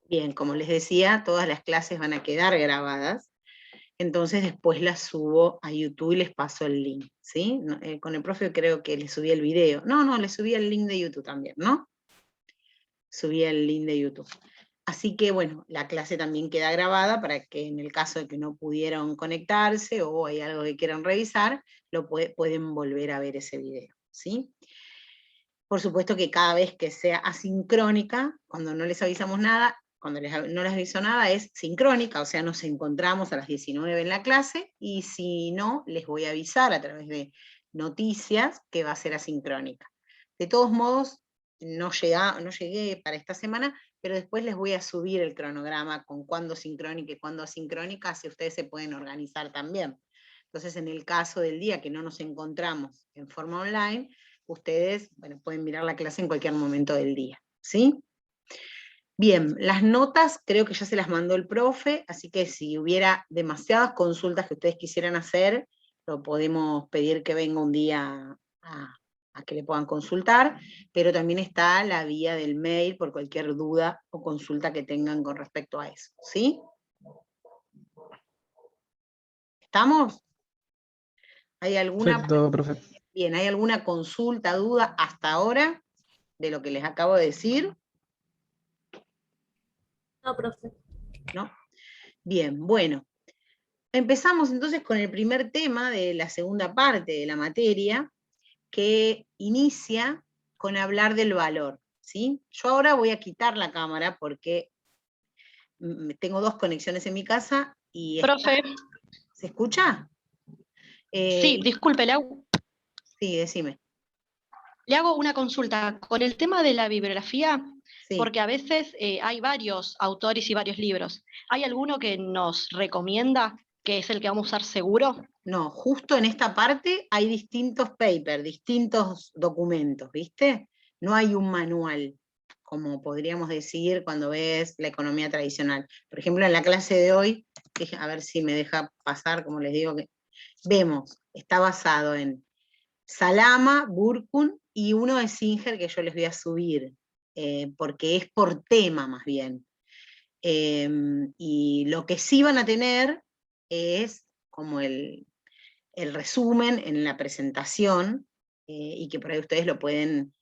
Bien, como les decía, todas las clases van a quedar grabadas, entonces después las subo a YouTube y les paso el link, ¿sí? Con el profe creo que le subí el video. No, le subí el link de YouTube también, ¿no? Subí el link de YouTube. Así que, bueno, la clase también queda grabada para que en el caso de que no pudieron conectarse o hay algo que quieran revisar, pueden volver a ver ese video, ¿sí? Por supuesto que cada vez que sea asincrónica, cuando no les avisamos nada, cuando no les aviso nada, es sincrónica, o sea, nos encontramos a las 19 en la clase, y si no, les voy a avisar a través de noticias que va a ser asincrónica. De todos modos, no llegué para esta semana, pero después les voy a subir el cronograma con cuándo sincrónica y cuándo asincrónica, así ustedes se pueden organizar también. Entonces, en el caso del día que no nos encontramos en forma online, ustedes, bueno, pueden mirar la clase en cualquier momento del día, ¿sí? Bien, las notas creo que ya se las mandó el profe, así que si hubiera demasiadas consultas que ustedes quisieran hacer, lo podemos pedir que venga un día a que le puedan consultar, pero también está la vía del mail por cualquier duda o consulta que tengan con respecto a eso, ¿sí? ¿Estamos? ¿Hay alguna? Perfecto, profe. Bien, ¿hay alguna consulta, duda hasta ahora de lo que les acabo de decir? No, profe. ¿No? Bien, bueno. Empezamos entonces con el primer tema de la segunda parte de la materia, que inicia con hablar del valor, ¿sí? Yo ahora voy a quitar la cámara porque tengo dos conexiones en mi casa y... Profe. ¿Se escucha? Sí, disculpe, Sí, decime. Le hago una consulta con el tema de la bibliografía, Sí. porque a veces hay varios autores y varios libros. ¿Hay alguno que nos recomienda que es el que vamos a usar seguro? No, justo en esta parte hay distintos papers, distintos documentos, ¿viste? No hay un manual, como podríamos decir cuando ves la economía tradicional. Por ejemplo, en la clase de hoy, a ver si me deja pasar, como les digo, que vemos, está basado en Salama, Burkun y uno de Singer que yo les voy a subir, porque es por tema más bien. Y lo que sí van a tener es como el resumen en la presentación, y que por ahí ustedes lo pueden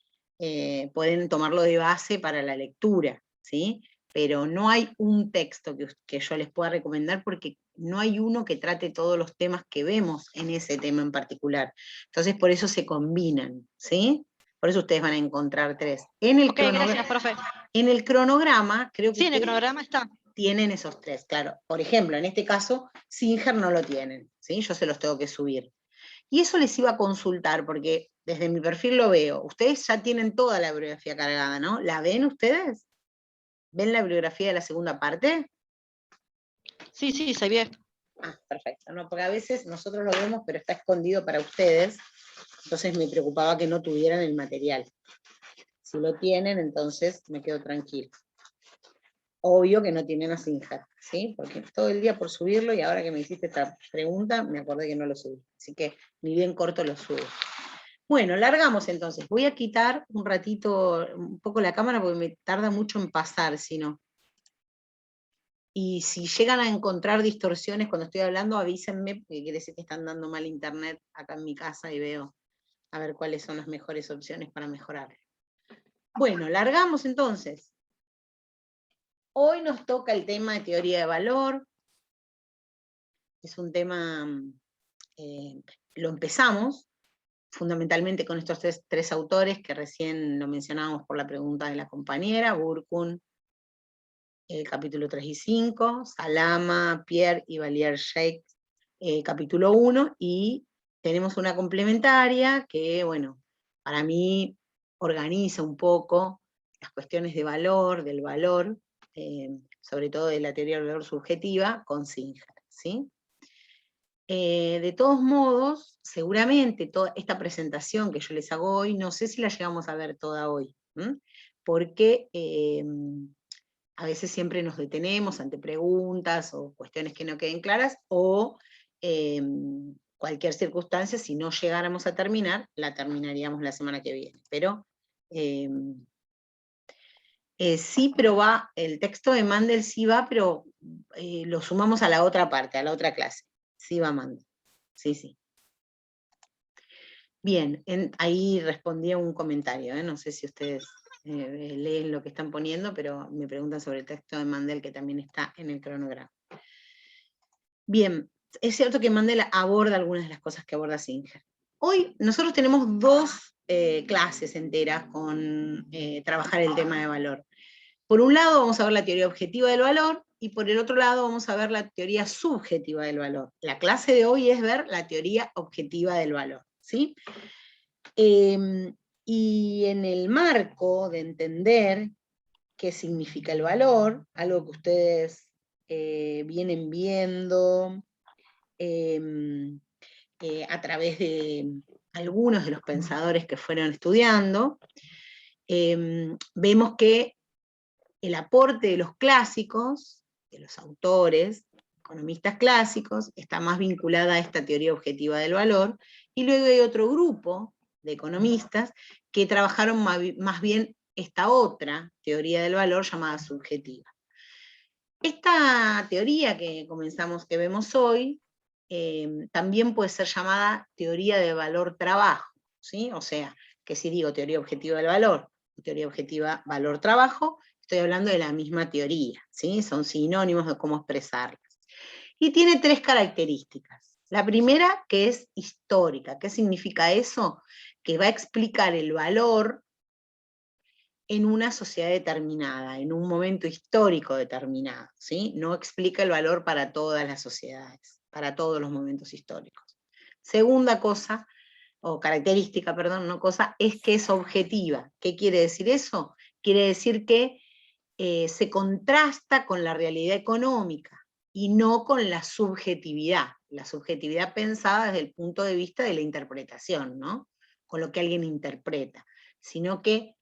tomarlo de base para la lectura, ¿sí? Pero no hay un texto que yo les pueda recomendar porque no hay uno que trate todos los temas que vemos en ese tema en particular. Entonces, por eso se combinan, ¿sí? Por eso ustedes van a encontrar tres. Ok, gracias, profe. En el cronograma, creo que sí, en el cronograma está. Tienen esos tres, claro. Por ejemplo, en este caso, Singer no lo tienen, ¿sí? Yo se los tengo que subir. Y eso les iba a consultar, porque desde mi perfil lo veo. Ustedes ya tienen toda la bibliografía cargada, ¿no? ¿La ven ustedes? ¿Ven la bibliografía de la segunda parte? Sí, se ve. Ah, perfecto. No, porque a veces nosotros lo vemos, pero está escondido para ustedes. Entonces me preocupaba que no tuvieran el material. Si lo tienen, entonces me quedo tranquilo. Obvio que no tienen a Singer, ¿sí? Porque todo el día por subirlo, y ahora que me hiciste esta pregunta, me acordé que no lo subí. Así que ni bien corto lo subo. Bueno, largamos entonces. Voy a quitar un ratito, un poco la cámara, porque me tarda mucho en pasar, si no. Y si llegan a encontrar distorsiones cuando estoy hablando, avísenme, porque quiere decir que están dando mal internet acá en mi casa y veo a ver cuáles son las mejores opciones para mejorar. Bueno, largamos entonces. Hoy nos toca el tema de teoría de valor. Es un tema, lo empezamos fundamentalmente con estos tres autores que recién lo mencionábamos por la pregunta de la compañera, Burkun, capítulo 3 y 5, Salama, Pierre y Valliere-Sheikh, capítulo 1, y tenemos una complementaria que, bueno, para mí organiza un poco las cuestiones de valor, del valor, sobre todo de la teoría del valor subjetiva, con Singer, ¿sí? De todos modos, seguramente toda esta presentación que yo les hago hoy, no sé si la llegamos a ver toda hoy, porque a veces siempre nos detenemos ante preguntas o cuestiones que no queden claras, o cualquier circunstancia, si no llegáramos a terminar, la terminaríamos la semana que viene. Pero Sí, pero va, el texto de Mandel sí va, pero lo sumamos a la otra parte, a la otra clase. Sí va Mandel. Sí, sí. Bien, ahí respondí a un comentario, no sé si ustedes leen lo que están poniendo, pero me preguntan sobre el texto de Mandel que también está en el cronograma. Bien, es cierto que Mandel aborda algunas de las cosas que aborda Singer. Hoy nosotros tenemos dos clases enteras con trabajar el tema de valor. Por un lado vamos a ver la teoría objetiva del valor y por el otro lado vamos a ver la teoría subjetiva del valor. La clase de hoy es ver la teoría objetiva del valor, ¿sí? Y en el marco de entender qué significa el valor, algo que ustedes vienen viendo a través de algunos de los pensadores que fueron estudiando, vemos que el aporte de los clásicos, de los autores, economistas clásicos, está más vinculada a esta teoría objetiva del valor, y luego hay otro grupo de economistas que trabajaron más bien esta otra teoría del valor llamada subjetiva. Esta teoría que vemos hoy, también puede ser llamada teoría de valor-trabajo, ¿sí? O sea, que si digo teoría objetiva del valor, teoría objetiva valor-trabajo, estoy hablando de la misma teoría, ¿sí? Son sinónimos de cómo expresarlas. Y tiene tres características. La primera, que es histórica. ¿Qué significa eso? Que va a explicar el valor en una sociedad determinada, en un momento histórico determinado, ¿sí? No explica el valor para todas las sociedades, para todos los momentos históricos. Segunda cosa, o característica, perdón, no cosa, es que es objetiva. ¿Qué quiere decir eso? Quiere decir que se contrasta con la realidad económica y no con la subjetividad pensada desde el punto de vista de la interpretación, ¿no? Con lo que alguien interpreta, sino que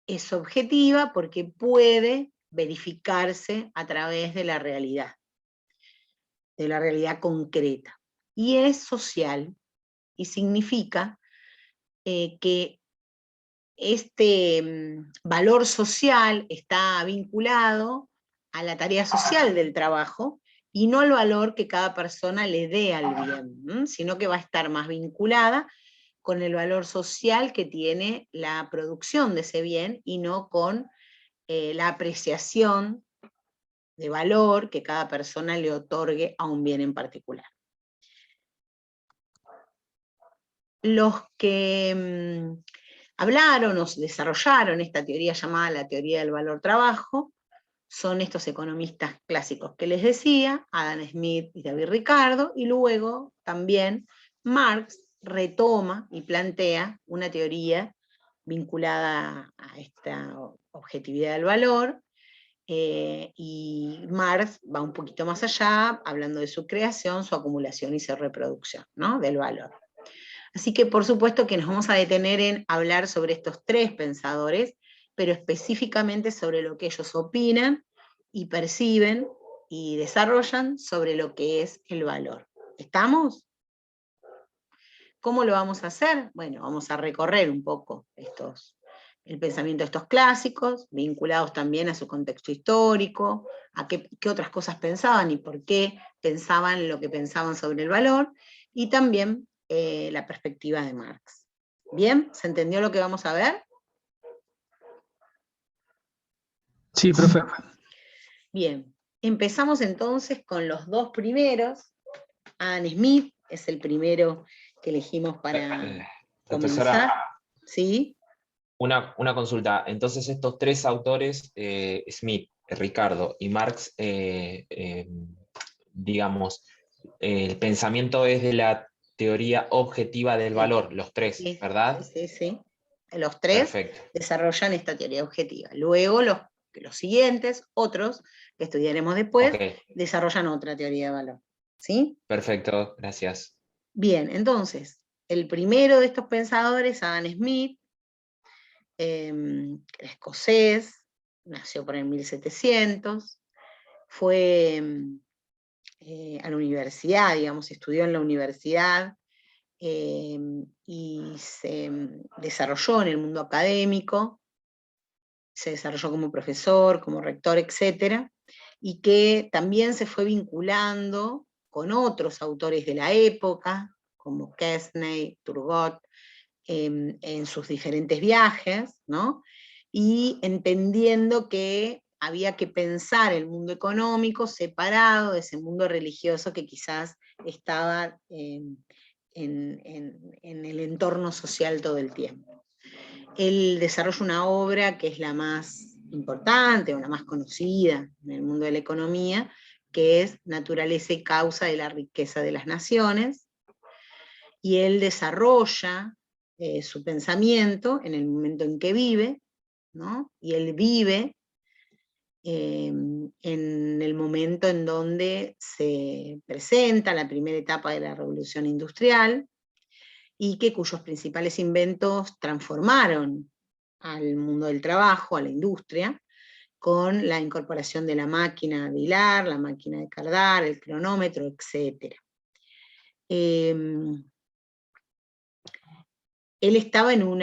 es objetiva porque puede verificarse a través de la realidad concreta. Y es social, y significa que este valor social está vinculado a la tarea social del trabajo y no al valor que cada persona le dé al bien, sino que va a estar más vinculada con el valor social que tiene la producción de ese bien y no con la apreciación de valor que cada persona le otorgue a un bien en particular. Los que hablaron o desarrollaron esta teoría llamada la teoría del valor-trabajo son estos economistas clásicos que les decía, Adam Smith y David Ricardo, y luego también Marx retoma y plantea una teoría vinculada a esta objetividad del valor, y Marx va un poquito más allá, hablando de su creación, su acumulación y su reproducción, ¿no? Del valor. Así que por supuesto que nos vamos a detener en hablar sobre estos tres pensadores, pero específicamente sobre lo que ellos opinan y perciben y desarrollan sobre lo que es el valor. ¿Estamos? ¿Cómo lo vamos a hacer? Bueno, vamos a recorrer un poco el pensamiento de estos clásicos, vinculados también a su contexto histórico, a qué otras cosas pensaban y por qué pensaban lo que pensaban sobre el valor, y también la perspectiva de Marx. ¿Bien? ¿Se entendió lo que vamos a ver? Sí, profe. Bien, empezamos entonces con los dos primeros. Adam Smith es el primero que elegimos para Profesora, comenzar. ¿Sí? una consulta. Entonces estos tres autores, Smith, Ricardo y Marx, digamos, el pensamiento es de la teoría objetiva del valor, los tres, Sí, ¿verdad? sí. Los tres Perfecto. desarrollan esta teoría objetiva. Luego los siguientes, otros, que estudiaremos después, Ok, desarrollan otra teoría de valor. ¿Sí? perfecto, gracias. Bien, entonces, el primero de estos pensadores, Adam Smith, escocés, nació por el 1700, fue a la universidad, digamos, estudió en la universidad, y se desarrolló en el mundo académico, se desarrolló como profesor, como rector, etc., y que también se fue vinculando con otros autores de la época, como Quesnay, Turgot, en sus diferentes viajes, ¿no? Y entendiendo que había que pensar el mundo económico separado de ese mundo religioso que quizás estaba en el entorno social todo el tiempo. Él desarrolla una obra que es la más importante o la más conocida en el mundo de la economía, que es Naturaleza y causa de la riqueza de las naciones, y él desarrolla su pensamiento en el momento en que vive, ¿no? Y él vive en el momento en donde se presenta la primera etapa de la Revolución Industrial, y que cuyos principales inventos transformaron al mundo del trabajo, a la industria, con la incorporación de la máquina de hilar, la máquina de cardar, el cronómetro, etc. Él estaba en un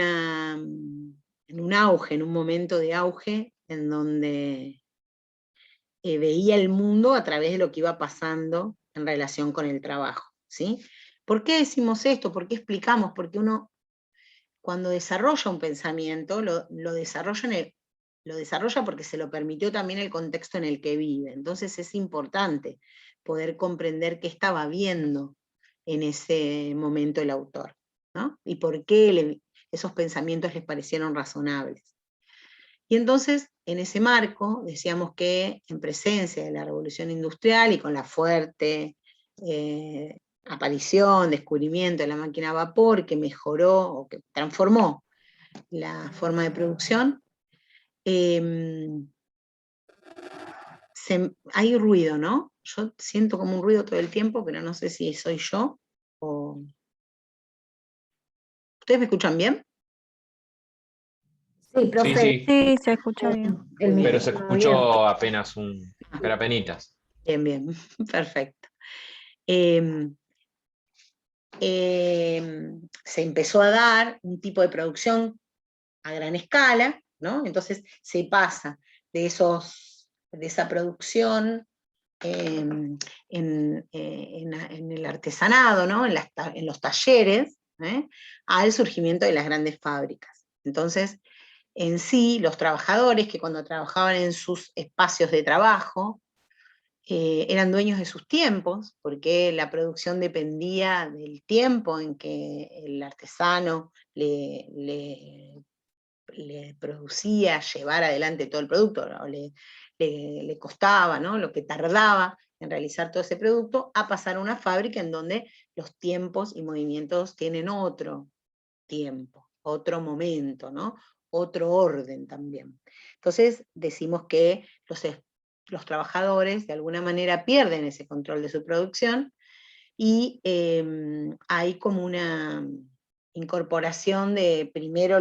auge, en un momento de auge, en donde veía el mundo a través de lo que iba pasando en relación con el trabajo, ¿sí? ¿Por qué decimos esto? ¿Por qué explicamos? Porque uno, cuando desarrolla un pensamiento, lo desarrolla porque se lo permitió también el contexto en el que vive. Entonces es importante poder comprender qué estaba viendo en ese momento el autor, ¿no? Y por qué esos pensamientos les parecieron razonables. Y entonces, en ese marco, decíamos que en presencia de la Revolución Industrial y con la fuerte aparición, descubrimiento de la máquina a vapor, que mejoró o que transformó la forma de producción, hay ruido, ¿no? Yo siento como un ruido todo el tiempo, pero no sé si soy yo o... ¿Ustedes me escuchan bien? Sí, profe. Sí, Sí, se escucha bien. El pero se micrófono abierto. escuchó apenas pero apenitas. Bien, bien, perfecto. Se empezó a dar un tipo de producción a gran escala, ¿no? Entonces se pasa de esa producción en el artesanado, ¿no? En los talleres, al surgimiento de las grandes fábricas. Entonces, en sí, los trabajadores que cuando trabajaban en sus espacios de trabajo, eran dueños de sus tiempos, porque la producción dependía del tiempo en que el artesano le producía llevar adelante todo el producto, ¿no? le costaba, ¿no? Lo que tardaba en realizar todo ese producto, a pasar a una fábrica en donde los tiempos y movimientos tienen otro tiempo, otro momento, ¿no? Otro orden también. Entonces decimos que los trabajadores de alguna manera pierden ese control de su producción, y hay como una incorporación de primero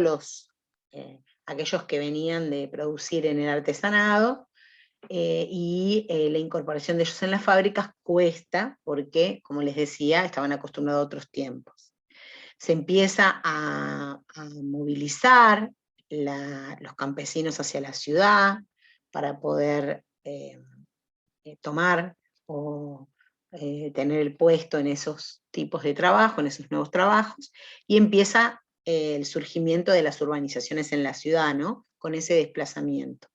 aquellos que venían de producir en el artesanado, y la incorporación de ellos en las fábricas cuesta porque, como les decía, estaban acostumbrados a otros tiempos. Se empieza a movilizar los campesinos hacia la ciudad para poder tomar o tener el puesto en esos tipos de trabajo, en esos nuevos trabajos, y empieza el surgimiento de las urbanizaciones en la ciudad, ¿no? Con ese desplazamiento.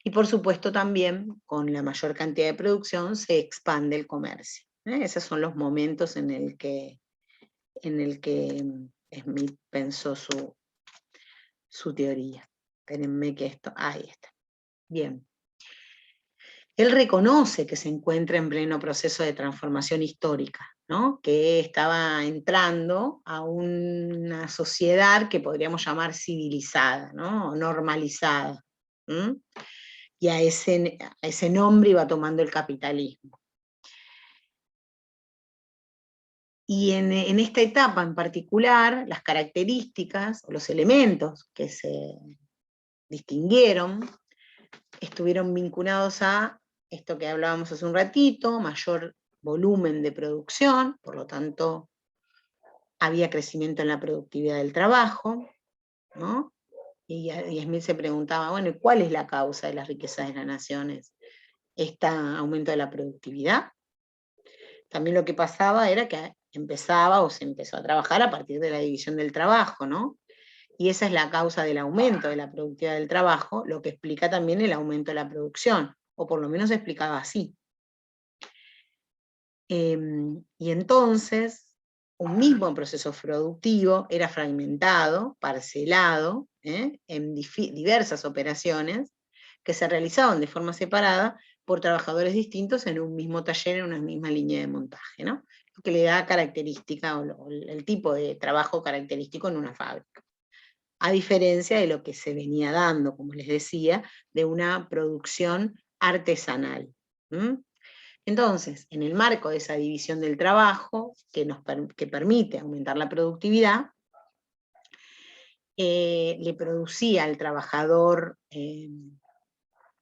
Y por supuesto también, con la mayor cantidad de producción, se expande el comercio. Esos son los momentos en el que Smith pensó su teoría. Espérenme que ahí está. Bien. Él reconoce que se encuentra en pleno proceso de transformación histórica, ¿no? Que estaba entrando a una sociedad que podríamos llamar civilizada, ¿no? Normalizada. Y a ese nombre iba tomando el capitalismo. Y en esta etapa en particular, las características o los elementos que se distinguieron estuvieron vinculados a esto que hablábamos hace un ratito, mayor volumen de producción, por lo tanto había crecimiento en la productividad del trabajo, ¿no? y Smith se preguntaba, bueno, ¿cuál es la causa de las riquezas de las naciones? ¿Este aumento de la productividad? También lo que pasaba era que empezaba o se empezó a trabajar a partir de la división del trabajo, ¿no? Y esa es la causa del aumento de la productividad del trabajo, lo que explica también el aumento de la producción, o por lo menos se explicaba así. Y entonces, un mismo proceso productivo era fragmentado, parcelado, en diversas operaciones que se realizaban de forma separada por trabajadores distintos en un mismo taller, en una misma línea de montaje, ¿no? Lo que le da característica o el tipo de trabajo característico en una fábrica. A diferencia de lo que se venía dando, como les decía, de una producción artesanal. Entonces, en el marco de esa división del trabajo, que permite aumentar la productividad, le producía al trabajador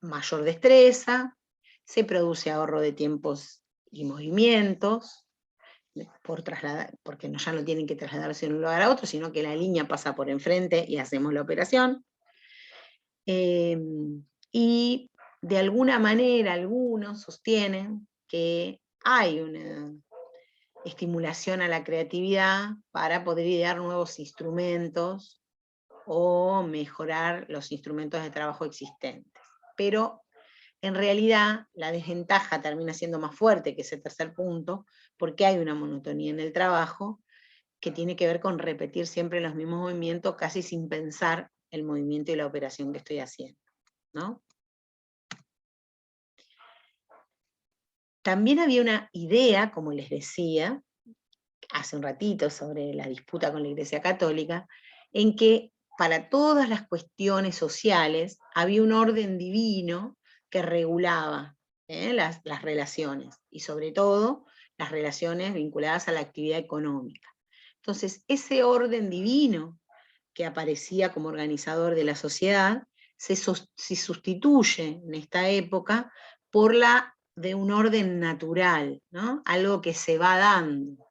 mayor destreza, se produce ahorro de tiempos y movimientos, porque ya no tienen que trasladarse de un lugar a otro, sino que la línea pasa por enfrente y hacemos la operación. Y de alguna manera algunos sostienen que hay una estimulación a la creatividad para poder idear nuevos instrumentos o mejorar los instrumentos de trabajo existentes. Pero en realidad la desventaja termina siendo más fuerte que ese tercer punto, porque hay una monotonía en el trabajo que tiene que ver con repetir siempre los mismos movimientos casi sin pensar el movimiento y la operación que estoy haciendo, ¿no? También había una idea, como les decía hace un ratito, sobre la disputa con la Iglesia Católica, en que para todas las cuestiones sociales había un orden divino que regulaba las relaciones, y sobre todo las relaciones vinculadas a la actividad económica. Entonces, ese orden divino que aparecía como organizador de la sociedad se sustituye en esta época por la de un orden natural, ¿no? Algo que se va dando.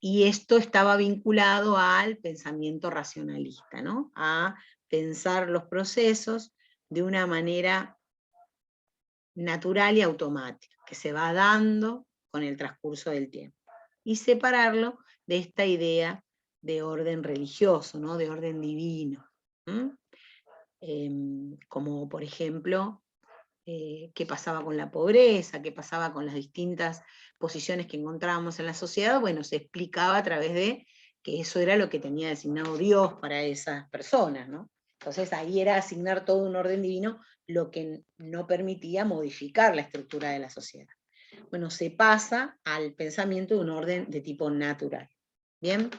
Y esto estaba vinculado al pensamiento racionalista, ¿no? A pensar los procesos de una manera natural y automática, que se va dando con el transcurso del tiempo. Y separarlo de esta idea de orden religioso, ¿no? De orden divino. Como por ejemplo, qué pasaba con la pobreza, qué pasaba con las distintas posiciones que encontrábamos en la sociedad, bueno, se explicaba a través de que eso era lo que tenía designado Dios para esas personas, ¿no? Entonces ahí era asignar todo un orden divino, lo que no permitía modificar la estructura de la sociedad. Bueno, se pasa al pensamiento de un orden de tipo natural. ¿Bien?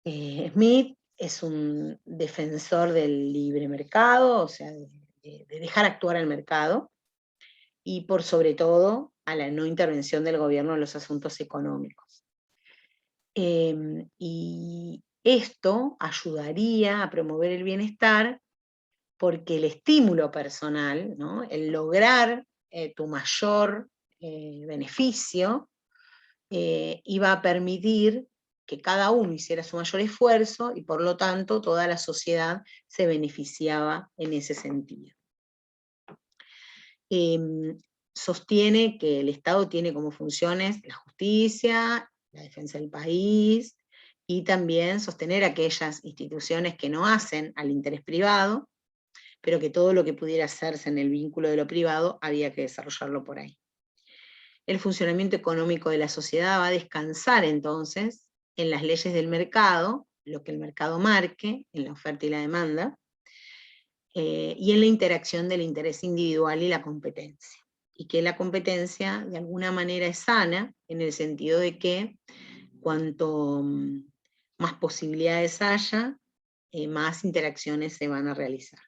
Smith es un defensor del libre mercado, o sea, de dejar actuar al mercado, y por sobre todo a la no intervención del gobierno en los asuntos económicos. Y esto ayudaría a promover el bienestar porque el estímulo personal, ¿no? El lograr tu mayor beneficio, iba a permitir que cada uno hiciera su mayor esfuerzo y por lo tanto toda la sociedad se beneficiaba en ese sentido. Sostiene que el Estado tiene como funciones la justicia, la defensa del país, y también sostener aquellas instituciones que no hacen al interés privado, pero que todo lo que pudiera hacerse en el vínculo de lo privado había que desarrollarlo por ahí. El funcionamiento económico de la sociedad va a descansar entonces en las leyes del mercado, lo que el mercado marque, en la oferta y la demanda, y en la interacción del interés individual y la competencia. Y que la competencia de alguna manera es sana, en el sentido de que cuanto más posibilidades haya, más interacciones se van a realizar.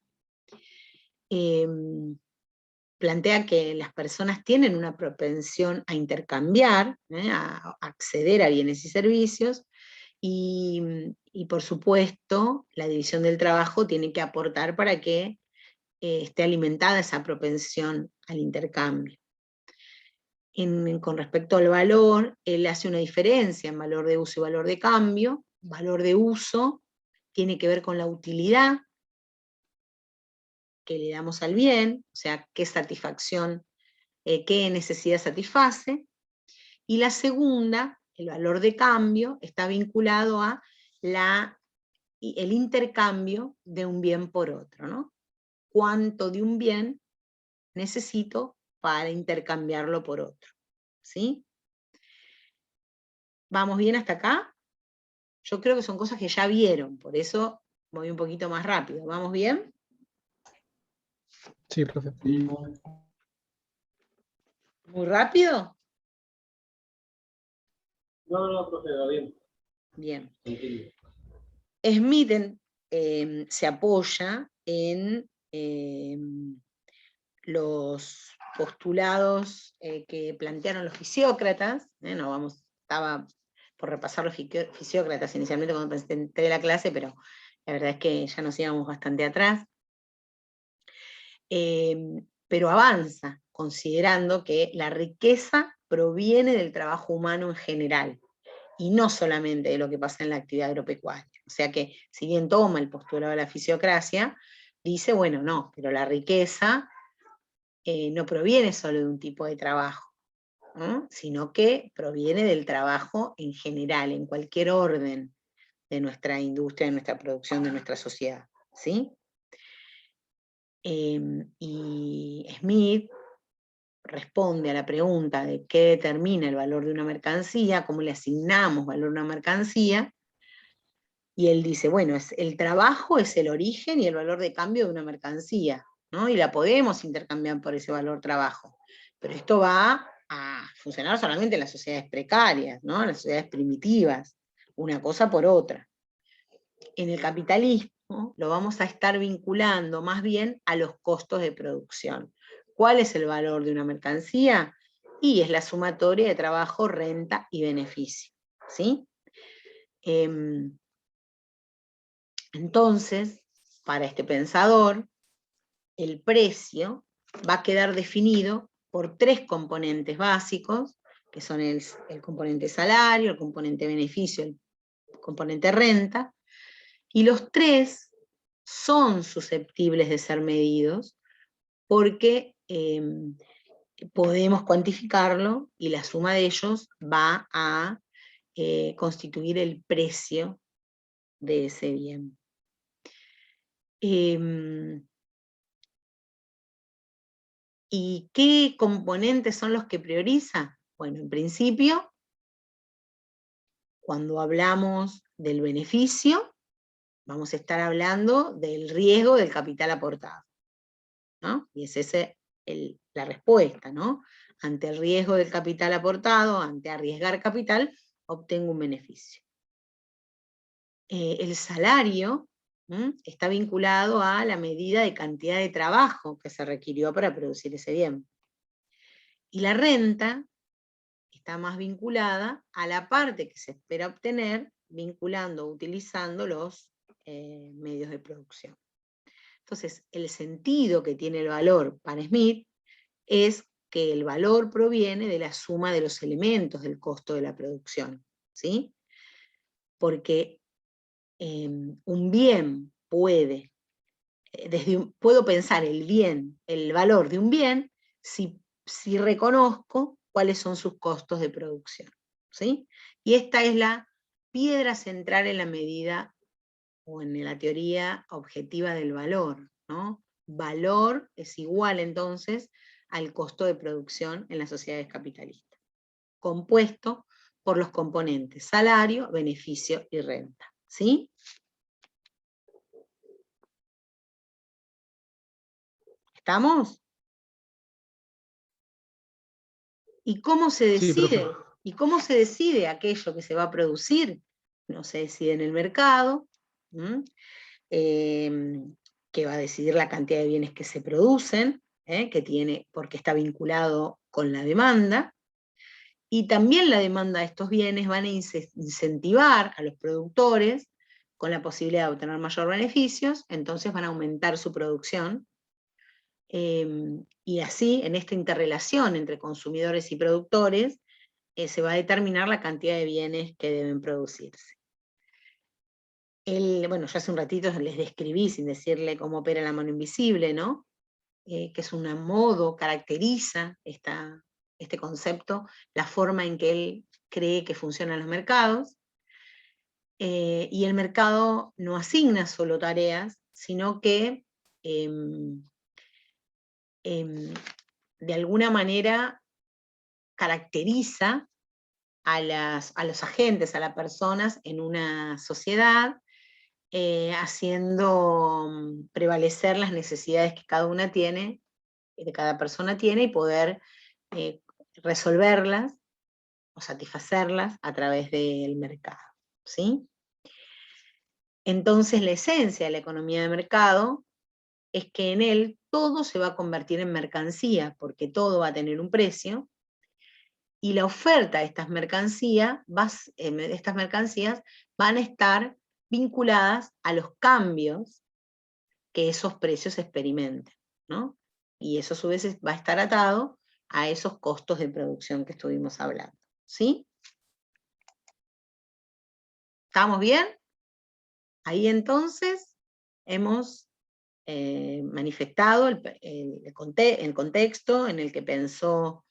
Plantea que las personas tienen una propensión a intercambiar, a acceder a bienes y servicios, y por supuesto la división del trabajo tiene que aportar para que esté alimentada esa propensión al intercambio. Con respecto al valor, él hace una diferencia en valor de uso y valor de cambio. Valor de uso tiene que ver con la utilidad que le damos al bien, o sea, qué satisfacción, qué necesidad satisface. Y la segunda, el valor de cambio, está vinculado a el intercambio de un bien por otro, ¿no? Cuánto de un bien necesito para intercambiarlo por otro, ¿sí? ¿Vamos bien hasta acá? Yo creo que son cosas que ya vieron, por eso voy un poquito más rápido. ¿Vamos bien? Sí, profe. ¿Muy rápido? No, profe, va bien. Bien. Continúe. Smith se apoya en los postulados que plantearon los fisiócratas, estaba por repasar los fisiócratas inicialmente cuando entré la clase, pero la verdad es que ya nos íbamos bastante atrás, pero avanza, considerando que la riqueza proviene del trabajo humano en general, y no solamente de lo que pasa en la actividad agropecuaria. O sea que, si bien toma el postulado de la fisiocracia, dice, bueno, no, pero la riqueza no proviene solo de un tipo de trabajo, ¿no? Sino que proviene del trabajo en general, en cualquier orden de nuestra industria, de nuestra producción, de nuestra sociedad, ¿sí? Y Smith responde a la pregunta de qué determina el valor de una mercancía, cómo le asignamos valor a una mercancía, y él dice, bueno, el trabajo es el origen y el valor de cambio de una mercancía, ¿no? Y la podemos intercambiar por ese valor trabajo, pero esto va a funcionar solamente en las sociedades precarias, ¿no? En las sociedades primitivas, una cosa por otra. En el capitalismo lo vamos a estar vinculando más bien a los costos de producción. ¿Cuál es el valor de una mercancía? Y es la sumatoria de trabajo, renta y beneficio, ¿sí? Entonces, para este pensador, el precio va a quedar definido por tres componentes básicos, que son el componente salario, el componente beneficio, el componente renta, y los tres son susceptibles de ser medidos porque podemos cuantificarlo y la suma de ellos va a constituir el precio de ese bien. ¿Y qué componentes son los que prioriza? Bueno, en principio, cuando hablamos del beneficio, vamos a estar hablando del riesgo del capital aportado, ¿no? Y es esa la respuesta, ¿no? Ante el riesgo del capital aportado, ante arriesgar capital, obtengo un beneficio. El salario está vinculado a la medida de cantidad de trabajo que se requirió para producir ese bien. Y la renta está más vinculada a la parte que se espera obtener vinculando o utilizando los medios de producción. Entonces, el sentido que tiene el valor para Smith es que el valor proviene de la suma de los elementos del costo de la producción, ¿sí? Porque un bien puedo pensar el valor de un bien si reconozco cuáles son sus costos de producción, ¿sí? Y esta es la piedra central en la medida o en la teoría objetiva del valor, ¿no? Valor es igual entonces al costo de producción en las sociedades capitalistas, compuesto por los componentes salario, beneficio y renta, ¿sí? ¿Estamos? ¿Y cómo se decide? Sí, profe. ¿Y cómo se decide aquello que se va a producir? No se decide en el mercado, que va a decidir la cantidad de bienes que se producen, porque está vinculado con la demanda, y también la demanda de estos bienes van a incentivar a los productores con la posibilidad de obtener mayor beneficios, entonces van a aumentar su producción, y así, en esta interrelación entre consumidores y productores, se va a determinar la cantidad de bienes que deben producirse. bueno, yo hace un ratito les describí, sin decirle cómo opera la mano invisible, ¿no? Que es un modo, caracteriza este concepto, la forma en que él cree que funcionan los mercados. Y el mercado no asigna solo tareas, sino que de alguna manera caracteriza a los agentes, a las personas en una sociedad, haciendo prevalecer las necesidades que cada una tiene, que cada persona tiene, y poder resolverlas o satisfacerlas a través del mercado, ¿sí? Entonces la esencia de la economía de mercado es que en él todo se va a convertir en mercancía, porque todo va a tener un precio, y la oferta de estas mercancías van a estar vinculadas a los cambios que esos precios experimenten, ¿no? Y eso a su vez va a estar atado a esos costos de producción que estuvimos hablando, ¿sí? ¿Estamos bien? Ahí entonces hemos manifestado el contexto en el que pensó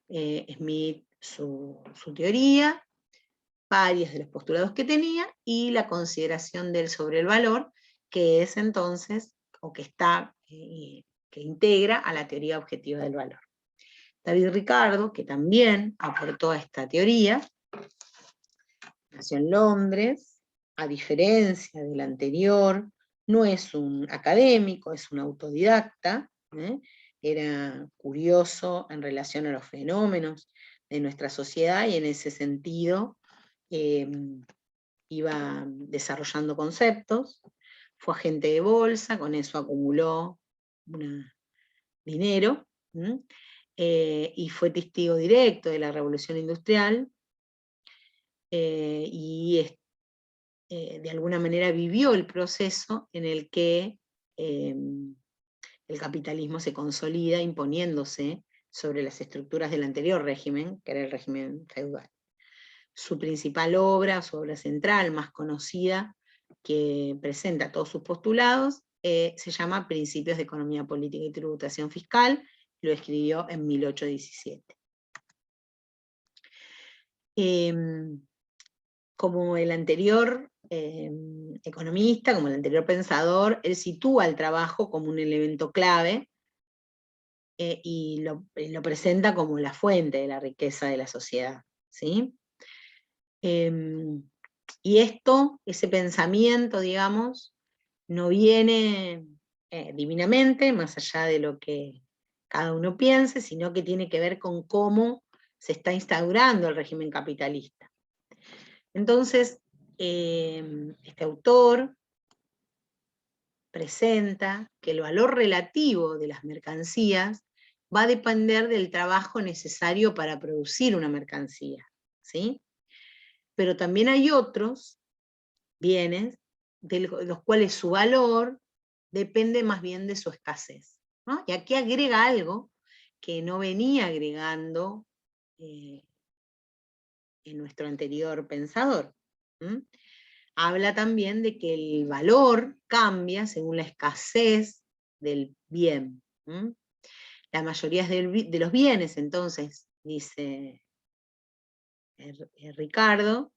Smith su teoría, varios de los postulados que tenía, y la consideración de él sobre el valor, que es entonces, o que está, que integra a la teoría objetiva del valor. David Ricardo, que también aportó a esta teoría, nació en Londres, a diferencia del anterior, no es un académico, es un autodidacta, era curioso en relación a los fenómenos de nuestra sociedad, y en ese sentido iba desarrollando conceptos, fue agente de bolsa, con eso acumuló dinero, y fue testigo directo de la Revolución Industrial, y de alguna manera vivió el proceso en el que el capitalismo se consolida imponiéndose sobre las estructuras del anterior régimen, que era el régimen feudal. Su principal obra, su obra central, más conocida, que presenta todos sus postulados, se llama Principios de Economía Política y Tributación Fiscal, lo escribió en 1817. Como el anterior economista, como el anterior pensador, él sitúa el trabajo como un elemento clave, y lo presenta como la fuente de la riqueza de la sociedad, ¿sí? Y ese pensamiento, digamos, no viene divinamente, más allá de lo que cada uno piense, sino que tiene que ver con cómo se está instaurando el régimen capitalista. Entonces, este autor presenta que el valor relativo de las mercancías va a depender del trabajo necesario para producir una mercancía, ¿sí? Pero también hay otros bienes de los cuales su valor depende más bien de su escasez, ¿no? Y aquí agrega algo que no venía agregando en nuestro anterior pensador. Habla también de que el valor cambia según la escasez del bien. La mayoría de los bienes, entonces, dice Ricardo,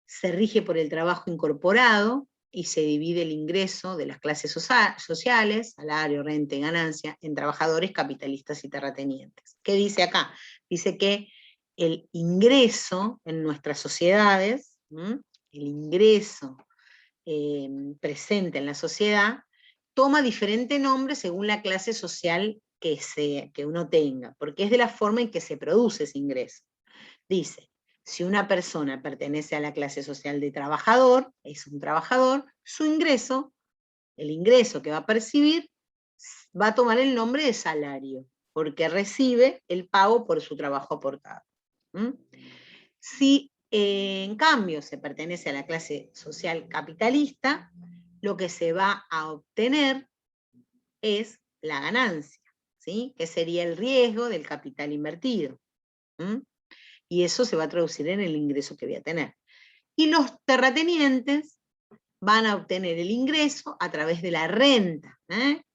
se rige por el trabajo incorporado y se divide el ingreso de las clases sociales, salario, renta y ganancia, en trabajadores, capitalistas y terratenientes. ¿Qué dice acá? Dice que el ingreso en nuestras sociedades, el ingreso presente en la sociedad, toma diferente nombre según la clase social que uno tenga, porque es de la forma en que se produce ese ingreso. Dice, si una persona pertenece a la clase social de trabajador, es un trabajador, su ingreso, el ingreso que va a percibir, va a tomar el nombre de salario, porque recibe el pago por su trabajo aportado. Si en cambio se pertenece a la clase social capitalista, lo que se va a obtener es la ganancia, ¿sí? Que sería el riesgo del capital invertido. Y eso se va a traducir en el ingreso que voy a tener. Y los terratenientes van a obtener el ingreso a través de la renta,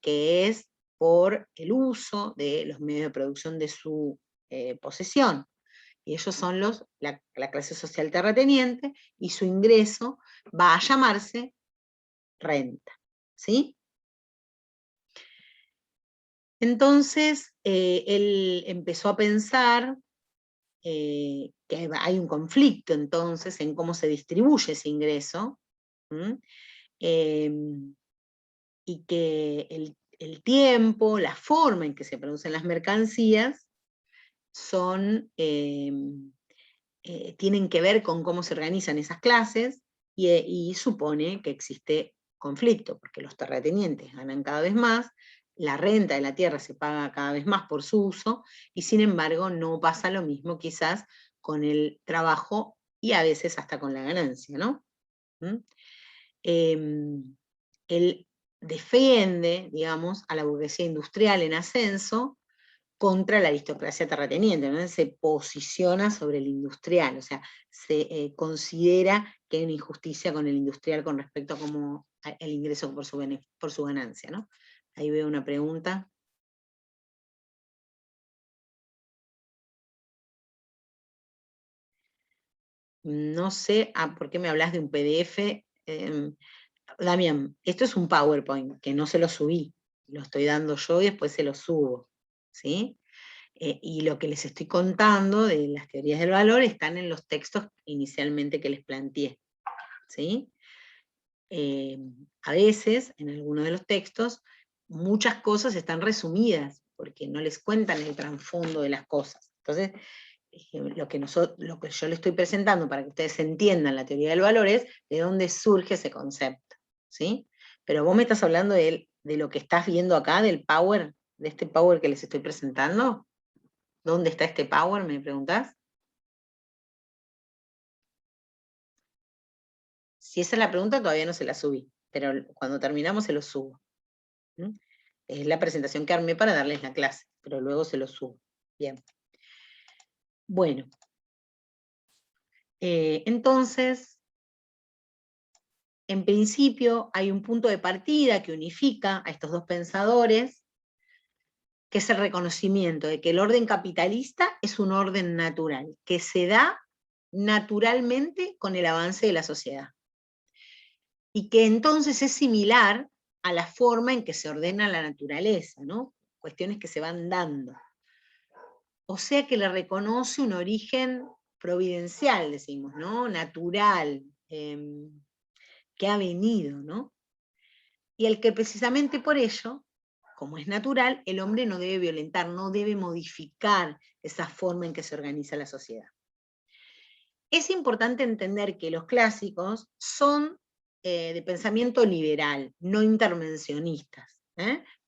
que es por el uso de los medios de producción de su posesión. Y ellos son la clase social terrateniente, y su ingreso va a llamarse renta. ¿Sí? Entonces, él empezó a pensar que hay un conflicto entonces en cómo se distribuye ese ingreso, y que el tiempo, la forma en que se producen las mercancías, tienen que ver con cómo se organizan esas clases, y supone que existe conflicto, porque los terratenientes ganan cada vez más, la renta de la tierra se paga cada vez más por su uso, y sin embargo no pasa lo mismo quizás con el trabajo y a veces hasta con la ganancia, ¿no? Él defiende, digamos, a la burguesía industrial en ascenso contra la aristocracia terrateniente, ¿no? Se posiciona sobre el industrial, o sea, se considera que hay una injusticia con el industrial con respecto a cómo el ingreso por su ganancia, ¿no? Ahí veo una pregunta. No sé, ¿por qué me hablas de un PDF? Damián, esto es un PowerPoint, que no se lo subí, lo estoy dando yo y después se lo subo, ¿sí? Y lo que les estoy contando de las teorías del valor están en los textos inicialmente que les planteé, ¿sí? A veces, en algunos de los textos, muchas cosas están resumidas, porque no les cuentan el trasfondo de las cosas. Entonces, lo que yo les estoy presentando para que ustedes entiendan la teoría del valor es de dónde surge ese concepto, ¿sí? Pero vos me estás hablando de lo que estás viendo acá, del power, de este power que les estoy presentando. ¿Dónde está este power, me preguntás? Si esa es la pregunta, todavía no se la subí, pero cuando terminamos se lo subo. Es la presentación que armé para darles la clase, pero luego se lo subo. Bien. Bueno. Entonces, en principio hay un punto de partida que unifica a estos dos pensadores, que es el reconocimiento de que el orden capitalista es un orden natural, que se da naturalmente con el avance de la sociedad. Y que entonces es similar a la forma en que se ordena la naturaleza, ¿no? Cuestiones que se van dando. O sea que le reconoce un origen providencial, decimos, ¿no? Natural, que ha venido, ¿no? Y el que precisamente por ello, como es natural, el hombre no debe violentar, no debe modificar esa forma en que se organiza la sociedad. Es importante entender que los clásicos son de pensamiento liberal, no intervencionistas,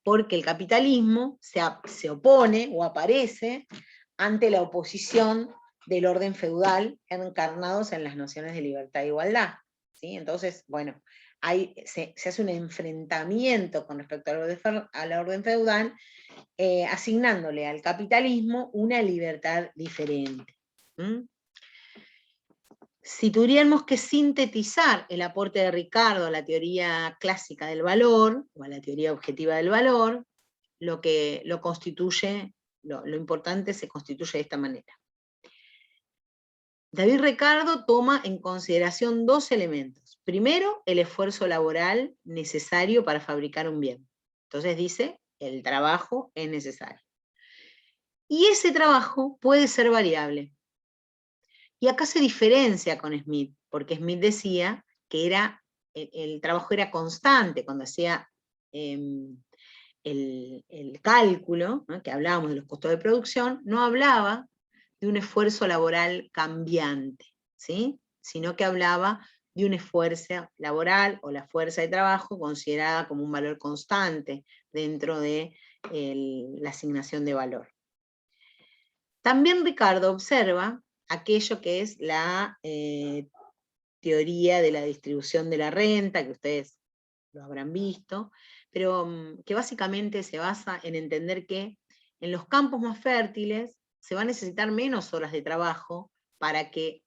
porque el capitalismo se opone o aparece ante la oposición del orden feudal encarnados en las nociones de libertad e igualdad. ¿Sí? Entonces, bueno, se hace un enfrentamiento con respecto a la orden feudal, asignándole al capitalismo una libertad diferente. Si tuviéramos que sintetizar el aporte de Ricardo a la teoría clásica del valor, o a la teoría objetiva del valor, lo importante se constituye de esta manera. David Ricardo toma en consideración dos elementos. Primero, el esfuerzo laboral necesario para fabricar un bien. Entonces dice, el trabajo es necesario. Y ese trabajo puede ser variable. Y acá se diferencia con Smith, porque Smith decía que el trabajo era constante cuando hacía el cálculo, ¿no? Que hablábamos de los costos de producción, no hablaba de un esfuerzo laboral cambiante, ¿sí? Sino que hablaba de un esfuerzo laboral o la fuerza de trabajo considerada como un valor constante dentro de la asignación de valor. También Ricardo observa aquello que es la teoría de la distribución de la renta, que ustedes lo habrán visto, pero que básicamente se basa en entender que en los campos más fértiles se va a necesitar menos horas de trabajo para que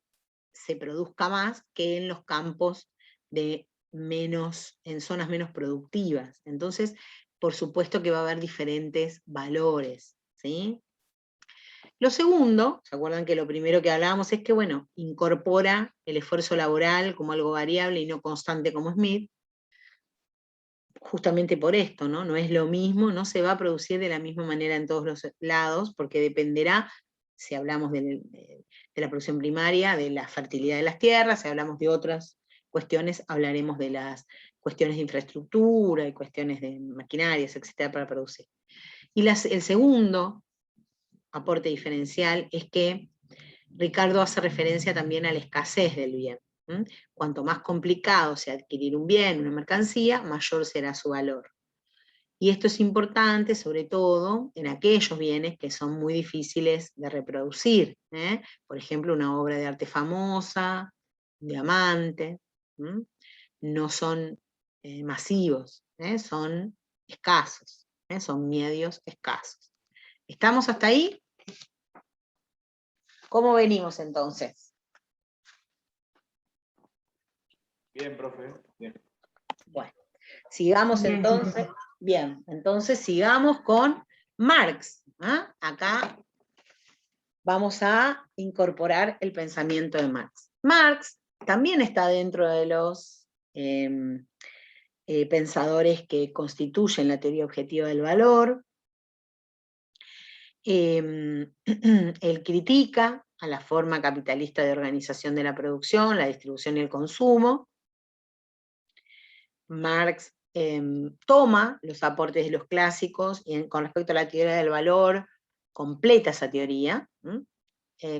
se produzca más que en los campos de en zonas menos productivas. Entonces, por supuesto que va a haber diferentes valores, ¿sí? Lo segundo, ¿se acuerdan que lo primero que hablábamos es que, bueno, incorpora el esfuerzo laboral como algo variable y no constante como Smith, justamente por esto, ¿no? No es lo mismo, no se va a producir de la misma manera en todos los lados, porque dependerá, si hablamos de la producción primaria, de la fertilidad de las tierras, si hablamos de otras cuestiones, hablaremos de las cuestiones de infraestructura y cuestiones de maquinarias, etcétera, para producir. Y el segundo aporte diferencial es que Ricardo hace referencia también a la escasez del bien. Cuanto más complicado sea adquirir un bien, una mercancía, mayor será su valor. Y esto es importante, sobre todo, en aquellos bienes que son muy difíciles de reproducir. Por ejemplo, una obra de arte famosa, un diamante, no son masivos, son escasos, son medios escasos. ¿Estamos hasta ahí? ¿Cómo venimos entonces? Bien, profe. Bien. Bueno, sigamos Bien, entonces. Bien, entonces sigamos con Marx. Acá vamos a incorporar el pensamiento de Marx. Marx también está dentro de los pensadores que constituyen la teoría objetiva del valor. Él critica a la forma capitalista de organización de la producción, la distribución y el consumo. Marx toma los aportes de los clásicos y con respecto a la teoría del valor, completa esa teoría,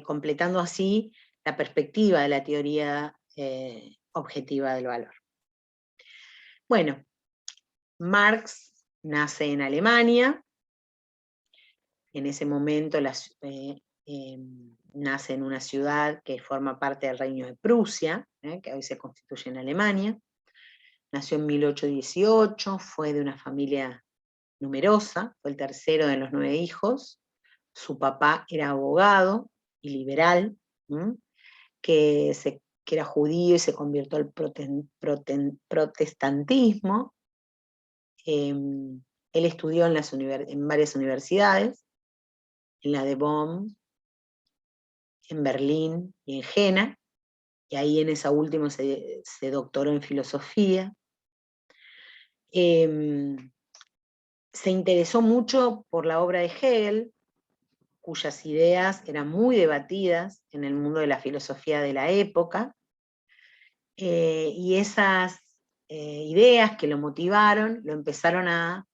completando así la perspectiva de la teoría objetiva del valor. Bueno, Marx nace en Alemania. En ese momento nace en una ciudad que forma parte del Reino de Prusia, que hoy se constituye en Alemania. Nació en 1818, fue de una familia numerosa, fue el tercero de los 9 hijos. Su papá era abogado y liberal, que era judío y se convirtió al protestantismo. Él estudió en varias universidades, en la de Bonn, en Berlín y en Jena, y ahí en esa última se doctoró en filosofía. Se interesó mucho por la obra de Hegel, cuyas ideas eran muy debatidas en el mundo de la filosofía de la época, y esas ideas que lo motivaron, lo empezaron a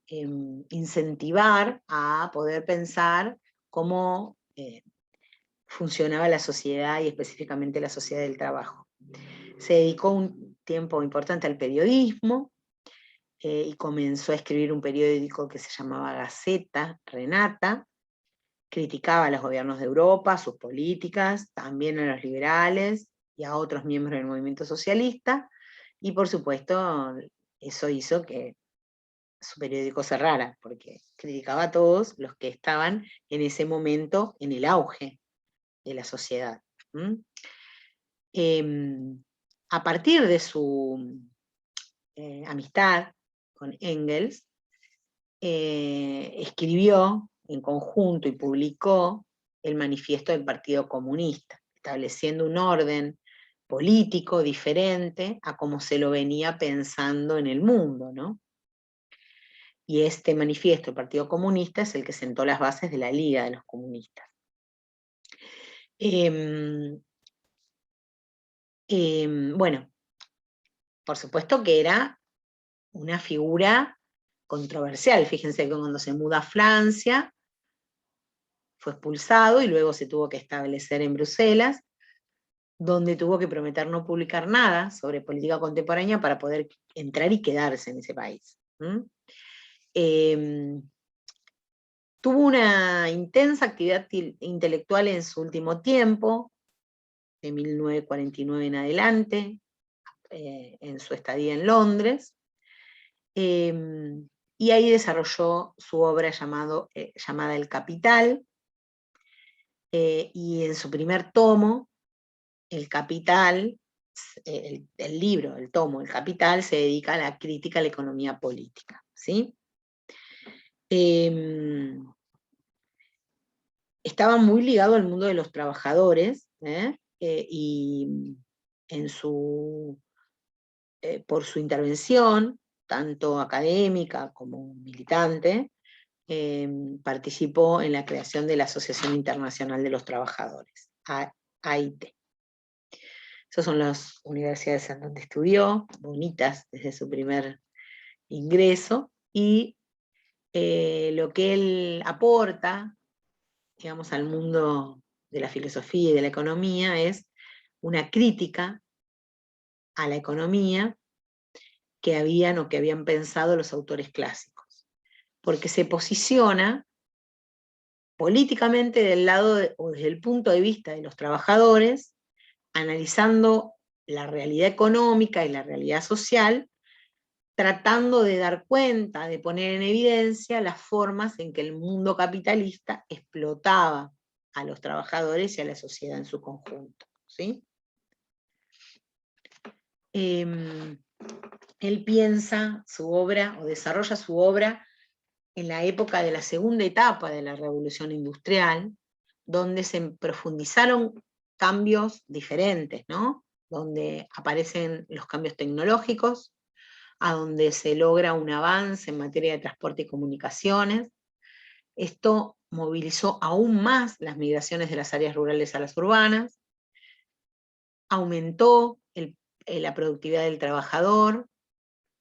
incentivar a poder pensar cómo funcionaba la sociedad y específicamente la sociedad del trabajo. Se dedicó un tiempo importante al periodismo y comenzó a escribir un periódico que se llamaba Gaceta Renata. Criticaba a los gobiernos de Europa, sus políticas, también a los liberales y a otros miembros del movimiento socialista, y por supuesto eso hizo que su periódico cerrara, porque criticaba a todos los que estaban en ese momento en el auge de la sociedad. A partir de su amistad con Engels, escribió en conjunto y publicó el manifiesto del Partido Comunista, estableciendo un orden político diferente a como se lo venía pensando en el mundo, ¿no? Y este manifiesto del Partido Comunista es el que sentó las bases de la Liga de los Comunistas. Bueno, por supuesto que era una figura controversial. Fíjense que cuando se muda a Francia, fue expulsado y luego se tuvo que establecer en Bruselas, donde tuvo que prometer no publicar nada sobre política contemporánea para poder entrar y quedarse en ese país. Tuvo una intensa actividad intelectual en su último tiempo, de 1949 en adelante, en su estadía en Londres, y ahí desarrolló su obra llamada El Capital, y en su primer tomo, El Capital, el libro, el tomo, El Capital, se dedica a la crítica a la economía política, ¿sí? Estaba muy ligado al mundo de los trabajadores, y por su intervención, tanto académica como militante, participó en la creación de la Asociación Internacional de los Trabajadores, AIT. Esas son las universidades en donde estudió, bonitas desde su primer ingreso, y lo que él aporta, digamos, al mundo de la filosofía y de la economía es una crítica a la economía que habían pensado los autores clásicos, porque se posiciona políticamente del lado o desde el punto de vista de los trabajadores, analizando la realidad económica y la realidad social, tratando de dar cuenta, de poner en evidencia las formas en que el mundo capitalista explotaba a los trabajadores y a la sociedad en su conjunto, ¿sí? Él piensa su obra, o desarrolla su obra, en la época de la segunda etapa de la Revolución Industrial, donde se profundizaron cambios diferentes, ¿no? Donde aparecen los cambios tecnológicos, a donde se logra un avance en materia de transporte y comunicaciones. Esto movilizó aún más las migraciones de las áreas rurales a las urbanas, aumentó la productividad del trabajador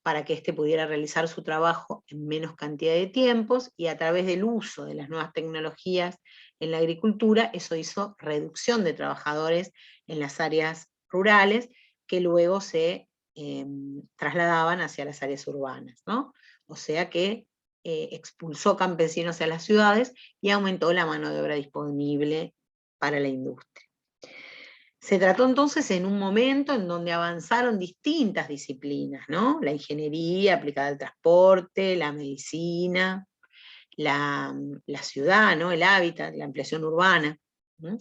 para que éste pudiera realizar su trabajo en menos cantidad de tiempos, y a través del uso de las nuevas tecnologías en la agricultura, eso hizo reducción de trabajadores en las áreas rurales, que luego se trasladaban hacia las áreas urbanas, ¿no? O sea que expulsó campesinos a las ciudades y aumentó la mano de obra disponible para la industria. Se trató entonces en un momento en donde avanzaron distintas disciplinas, ¿no? La ingeniería aplicada al transporte, la medicina, la ciudad, ¿no? El hábitat, la ampliación urbana. ¿Mm?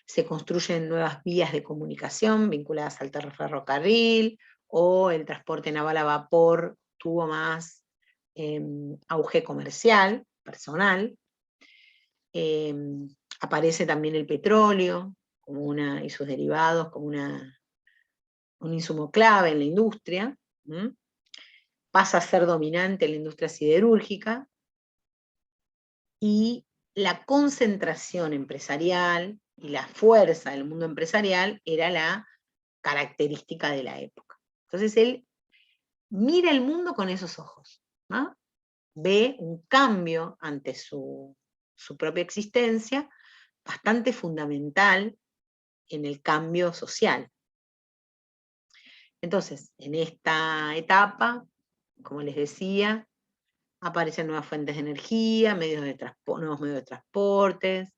Se construyen nuevas vías de comunicación vinculadas al ferrocarril, o el transporte naval a vapor tuvo más auge comercial, personal. Aparece también el petróleo y sus derivados como un insumo clave en la industria. Pasa a ser dominante en la industria siderúrgica, y la concentración empresarial y la fuerza del mundo empresarial era la característica de la época. Entonces él mira el mundo con esos ojos, ¿no? Ve un cambio ante su propia existencia bastante fundamental en el cambio social. Entonces, en esta etapa, como les decía, aparecen nuevas fuentes de energía, nuevos medios de transportes,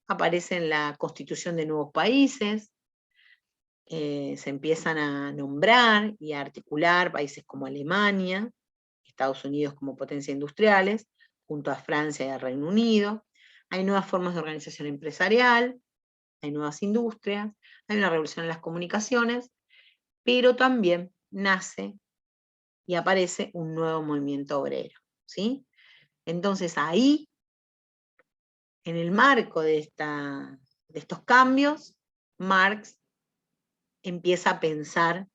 aparecen la constitución de nuevos países, se empiezan a nombrar y a articular países como Alemania, Estados Unidos como potencias industriales, junto a Francia y al Reino Unido. Hay nuevas formas de organización empresarial, hay nuevas industrias, hay una revolución en las comunicaciones, pero también nace y aparece un nuevo movimiento obrero, ¿sí? Entonces ahí, en el marco de estos cambios, Marx empieza a pensar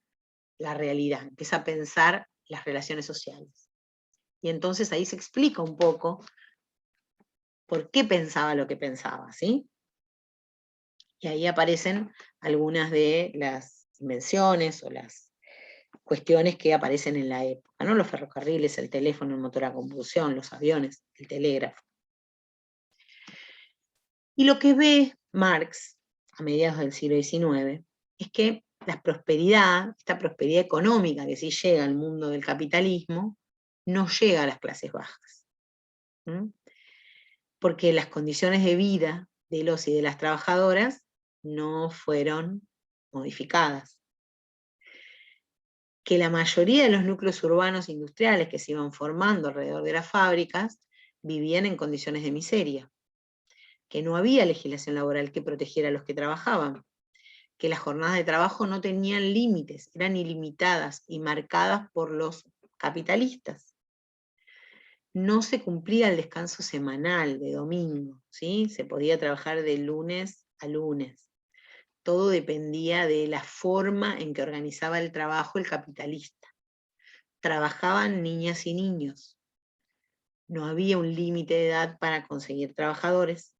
la realidad, empieza a pensar las relaciones sociales. Y entonces ahí se explica un poco por qué pensaba lo que pensaba, ¿sí? Y ahí aparecen algunas de las invenciones o las cuestiones que aparecen en la época, ¿no? Los ferrocarriles, el teléfono, el motor a combustión, los aviones, el telégrafo. Y lo que ve Marx a mediados del siglo XIX es que esta prosperidad económica que sí llega al mundo del capitalismo, no llega a las clases bajas. Porque las condiciones de vida de los y de las trabajadoras no fueron modificadas. Que la mayoría de los núcleos urbanos industriales que se iban formando alrededor de las fábricas vivían en condiciones de miseria, que no había legislación laboral que protegiera a los que trabajaban, que las jornadas de trabajo no tenían límites, eran ilimitadas y marcadas por los capitalistas. No se cumplía el descanso semanal de domingo, ¿sí? Se podía trabajar de lunes a lunes. Todo dependía de la forma en que organizaba el trabajo el capitalista. Trabajaban niñas y niños. No había un límite de edad para conseguir trabajadores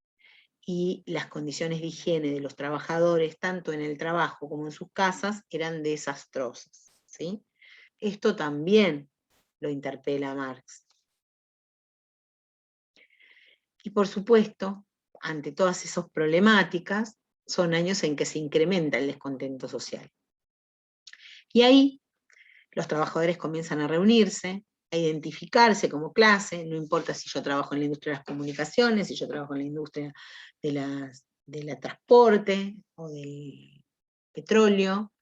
y las condiciones de higiene de los trabajadores, tanto en el trabajo como en sus casas, eran desastrosas, ¿sí? Esto también lo interpela Marx. Y por supuesto, ante todas esas problemáticas, son años en que se incrementa el descontento social. Y ahí los trabajadores comienzan a reunirse, a identificarse como clase, no importa si yo trabajo en la industria de las comunicaciones, si yo trabajo en la industria del transporte o del petróleo,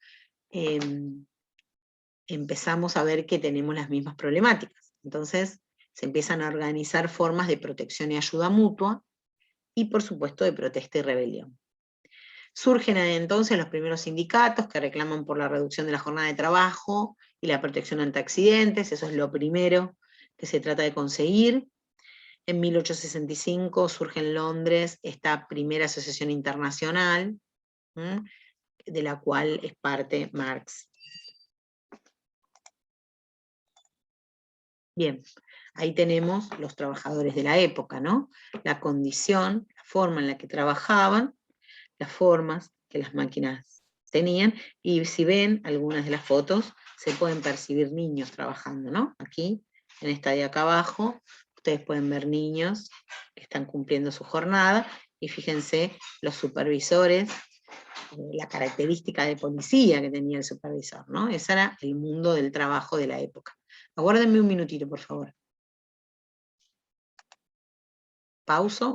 empezamos a ver que tenemos las mismas problemáticas. Entonces se empiezan a organizar formas de protección y ayuda mutua, y por supuesto de protesta y rebelión. Surgen entonces los primeros sindicatos que reclaman por la reducción de la jornada de trabajo y la protección ante accidentes, eso es lo primero que se trata de conseguir. En 1865 surge en Londres esta primera asociación internacional, de la cual es parte Marx. Bien, ahí tenemos los trabajadores de la época, ¿no? La condición, la forma en la que trabajaban, las formas que las máquinas tenían, y si ven algunas de las fotos, se pueden percibir niños trabajando, ¿no? Aquí, en esta de acá abajo, ustedes pueden ver niños que están cumpliendo su jornada, y fíjense los supervisores, la característica de policía que tenía el supervisor, ¿no? Ese era el mundo del trabajo de la época. Aguárdenme un minutito, por favor. Pauso.